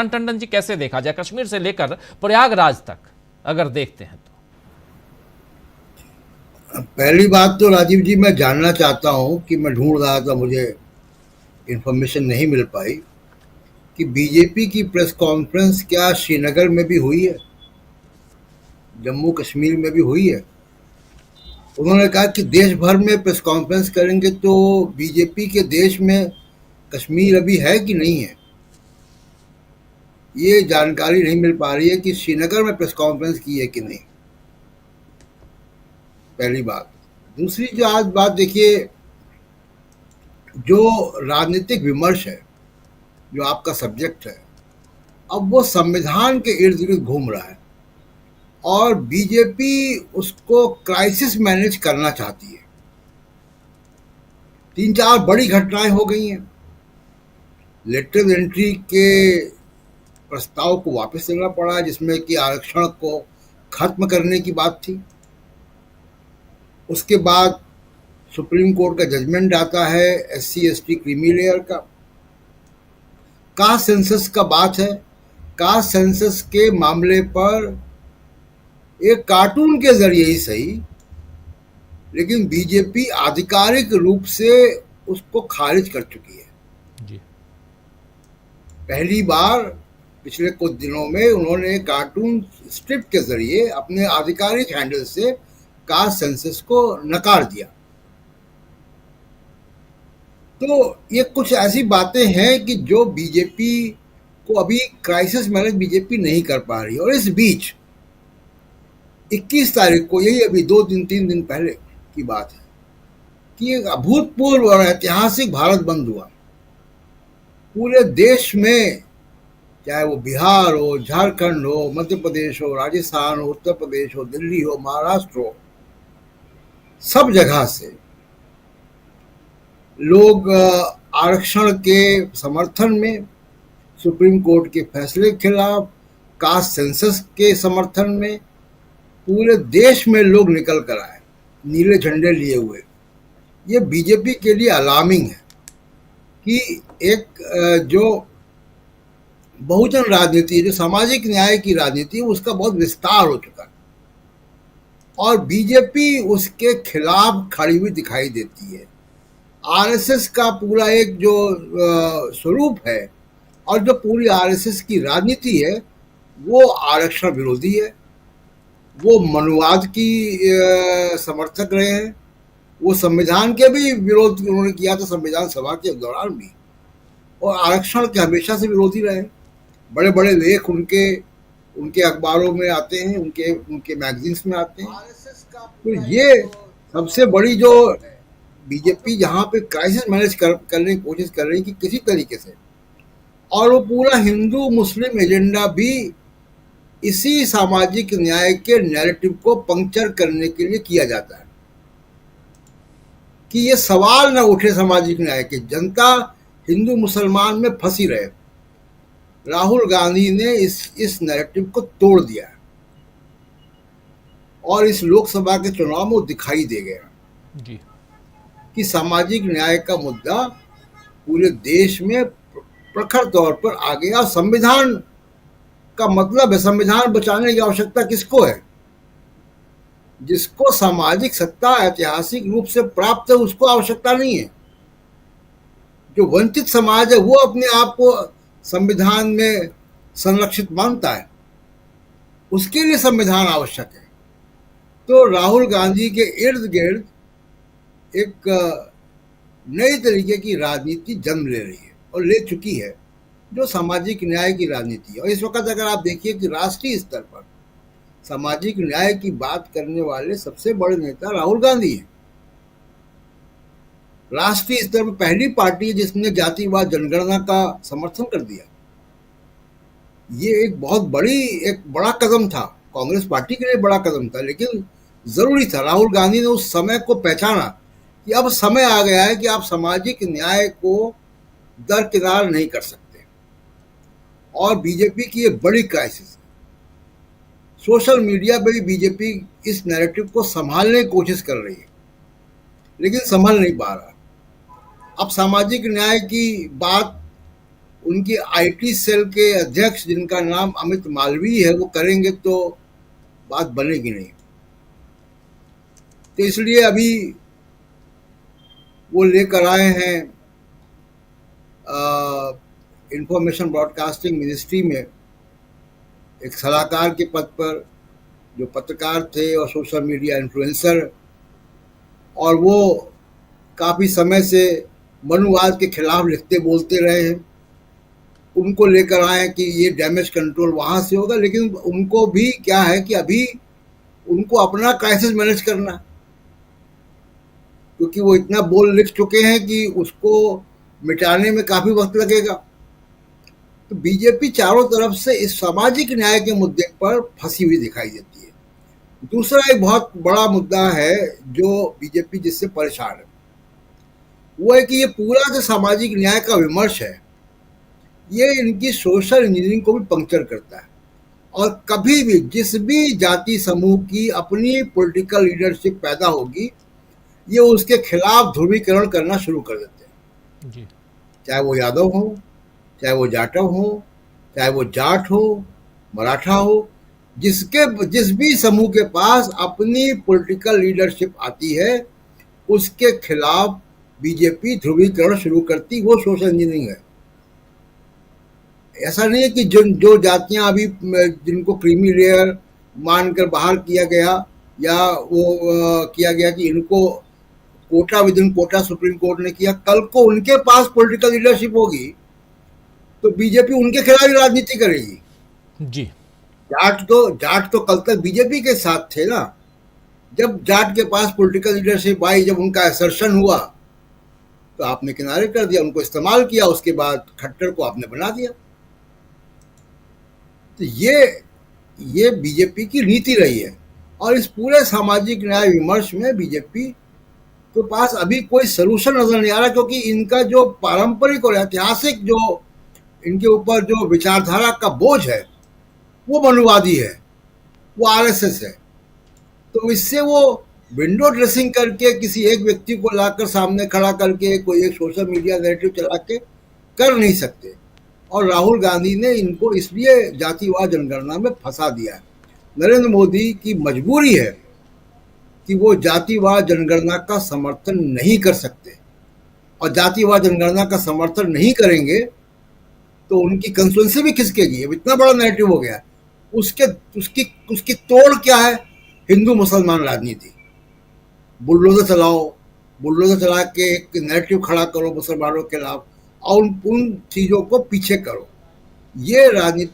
टंडन जी, कैसे देखा जाए कश्मीर से लेकर प्रयागराज तक अगर देखते हैं तो? पहली बात तो राजीव जी, मैं जानना चाहता हूं कि मैं ढूंढ रहा था, मुझे इंफॉर्मेशन नहीं मिल पाई कि बीजेपी की प्रेस कॉन्फ्रेंस क्या श्रीनगर में भी हुई है, जम्मू कश्मीर में भी हुई है। उन्होंने कहा कि देश भर में प्रेस कॉन्फ्रेंस करेंगे, तो बीजेपी के देश में कश्मीर अभी है कि नहीं है, ये जानकारी नहीं मिल पा रही है कि श्रीनगर में प्रेस कॉन्फ्रेंस की है कि नहीं। पहली बात। दूसरी जो आज बात देखिए, जो राजनीतिक विमर्श है, जो आपका सब्जेक्ट है, अब वो संविधान के इर्द गिर्द घूम रहा है और बीजेपी उसको क्राइसिस मैनेज करना चाहती है। 3-4 बड़ी घटनाएं हो गई हैं। लेटरल एंट्री के प्रस्ताव को वापस लेना पड़ा, जिसमें कि आरक्षण को खत्म करने की बात थी। उसके बाद सुप्रीम कोर्ट का जजमेंट आता है SC ST क्रीमी लेयर का। कास्ट सेंसस का बात है। कास्ट सेंसस के मामले पर एक कार्टून के जरिए ही सही, लेकिन बीजेपी आधिकारिक रूप से उसको खारिज कर चुकी है। जी। पहली बार पिछले कुछ दिनों में उन्होंने कार्टून स्ट्रिप के जरिए अपने आधिकारिक हैंडल से कास्ट सेंसस को नकार दिया। तो ये कुछ ऐसी बातें हैं कि जो बीजेपी को अभी क्राइसिस मैनेज बीजेपी नहीं कर पा रही। और इस बीच 21 तारीख को, यही अभी 2-3 दिन पहले की बात है, कि एक अभूतपूर्व और ऐतिहासिक भारत बंद हुआ। पूरे देश में, चाहे वो बिहार हो, झारखंड हो, मध्य प्रदेश हो, राजस्थान हो, उत्तर प्रदेश हो, दिल्ली हो, महाराष्ट्र हो, सब जगह से लोग आरक्षण के समर्थन में, सुप्रीम कोर्ट के फैसले के खिलाफ, कास्ट सेंसस के समर्थन में पूरे देश में लोग निकल कर आए नीले झंडे लिए हुए। ये बीजेपी के लिए अलार्मिंग है कि एक जो बहुजन राजनीति, जो सामाजिक न्याय की राजनीति, उसका बहुत विस्तार हो चुका है और बीजेपी उसके खिलाफ खड़ी हुई दिखाई देती है। आरएसएस का पूरा एक जो स्वरूप है और जो पूरी आरएसएस की राजनीति है, वो आरक्षण विरोधी है। वो मनुवाद की समर्थक रहे हैं। वो संविधान के भी विरोध उन्होंने किया था, संविधान सभा के दौरान भी, और आरक्षण के हमेशा से विरोधी रहे। बड़े बड़े लेख उनके अखबारों में आते हैं, उनके मैगजीन्स में आते हैं। तो ये सबसे बड़ी जो बीजेपी जहाँ पे क्राइसिस मैनेज करने की कोशिश कर रही है कि किसी तरीके से, और वो पूरा हिंदू मुस्लिम एजेंडा भी इसी सामाजिक न्याय के नैरेटिव को पंक्चर करने के लिए किया जाता है कि ये सवाल न उठे सामाजिक न्याय के, जनता हिंदू मुसलमान में फंसी रहे। राहुल गांधी ने इस नैरेटिव को तोड़ दिया और इस लोकसभा के चुनाव में दिखाई दे गया जी। कि सामाजिक न्याय का मुद्दा पूरे देश में प्रखर तौर पर आ गया। संविधान का मतलब है, संविधान बचाने की आवश्यकता किसको है? जिसको सामाजिक सत्ता ऐतिहासिक रूप से प्राप्त है, उसको आवश्यकता नहीं है। जो वंचित समाज है, वो अपने आप को संविधान में संरक्षित मानता है, उसके लिए संविधान आवश्यक है। तो राहुल गांधी के इर्द गिर्द एक नई तरीके की राजनीति जन्म ले रही है और ले चुकी है, जो सामाजिक न्याय की राजनीति है। और इस वक्त अगर आप देखिए कि राष्ट्रीय स्तर पर सामाजिक न्याय की बात करने वाले सबसे बड़े नेता राहुल गांधी हैं। राष्ट्रीय स्तर पर पहली पार्टी जिसने जातिवाद जनगणना का समर्थन कर दिया। ये एक बड़ा कदम था, कांग्रेस पार्टी के लिए बड़ा कदम था, लेकिन जरूरी था। राहुल गांधी ने उस समय को पहचाना कि अब समय आ गया है कि आप सामाजिक न्याय को दरकिनार नहीं कर सकते। और बीजेपी की ये बड़ी क्राइसिस है। सोशल मीडिया पे भी बीजेपी इस नैरेटिव को संभालने की कोशिश कर रही है, लेकिन संभाल नहीं पा रहा। अब सामाजिक न्याय की बात उनकी आईटी सेल के अध्यक्ष जिनका नाम अमित मालवीय है वो करेंगे तो बात बनेगी नहीं। तो इसलिए अभी वो लेकर आए हैं इंफॉर्मेशन ब्रॉडकास्टिंग मिनिस्ट्री में एक सलाहकार के पद पर, जो पत्रकार थे और सोशल मीडिया इन्फ्लुएंसर, और वो काफ़ी समय से मनुवाद के खिलाफ लिखते बोलते रहे हैं। उनको लेकर आए कि ये डैमेज कंट्रोल वहाँ से होगा, लेकिन उनको भी क्या है कि अभी उनको अपना क्राइसिस मैनेज करना, क्योंकि वो इतना बोल लिख चुके हैं कि उसको मिटाने में काफ़ी वक्त लगेगा। तो बीजेपी चारों तरफ से इस सामाजिक न्याय के मुद्दे पर फंसी हुई दिखाई देती है। दूसरा एक बहुत बड़ा मुद्दा है जो बीजेपी जिससे परेशान है, वो है कि ये पूरा जो सामाजिक न्याय का विमर्श है ये इनकी सोशल इंजीनियरिंग को भी पंक्चर करता है, और कभी भी जिस भी जाति समूह की अपनी पॉलिटिकल लीडरशिप पैदा होगी ये उसके खिलाफ ध्रुवीकरण करना शुरू कर देते हैं जी। चाहे वो यादव हो, चाहे वो जाटव हो, चाहे वो जाट हो, मराठा हो, जिस भी समूह के पास अपनी पॉलिटिकल लीडरशिप आती है उसके खिलाफ बीजेपी ध्रुवीकरण शुरू करती। वो सोशल इंजीनियरिंग है। ऐसा नहीं है कि जो जातियां अभी जिनको क्रीमी लेयर मानकर बाहर किया गया या वो किया गया कि इनको quota within quota supreme court ने किया, कल को उनके पास पॉलिटिकल लीडरशिप होगी तो बीजेपी उनके खिलाफ ही राजनीति करेगी। जी। जाट तो कल तक बीजेपी के साथ थे ना। जब जाट के पास पॉलिटिकल लीडरशिप आई, जब उनका असर्शन हुआ तो आपने किनारे कर दिया, उनको इस्तेमाल किया, उसके बाद खट्टर को आपने बना दिया। तो ये बीजेपी की नीति रही है, और इस पूरे सामाजिक न्याय विमर्श में बीजेपी के पास अभी कोई सलूशन नजर नहीं आ रहा, क्योंकि इनका जो पारंपरिक और ऐतिहासिक जो इनके ऊपर जो विचारधारा का बोझ है वो मनुवादी है, वो आरएसएस है। तो इससे वो विंडो ड्रेसिंग करके किसी एक व्यक्ति को लाकर सामने खड़ा करके कोई एक सोशल मीडिया नैरेटिव चला के कर नहीं सकते, और राहुल गांधी ने इनको इसलिए जातिवाद जनगणना में फंसा दिया है। नरेंद्र मोदी की मजबूरी है कि वो जातिवाद जनगणना का समर्थन नहीं कर सकते, और जातिवाद जनगणना का समर्थन नहीं करेंगे तो उनकी कंस्टिट्यूएंसी भी खिसकेगी। अब इतना बड़ा नैरेटिव हो गया, उसकी तोड़ क्या है? हिंदू मुसलमान राजनीति। बुलडोजर चला के एक नैरेटिव खड़ा करो मुसलमानों के खिलाफ और उन चीजों को पीछे करो। ये राजनीति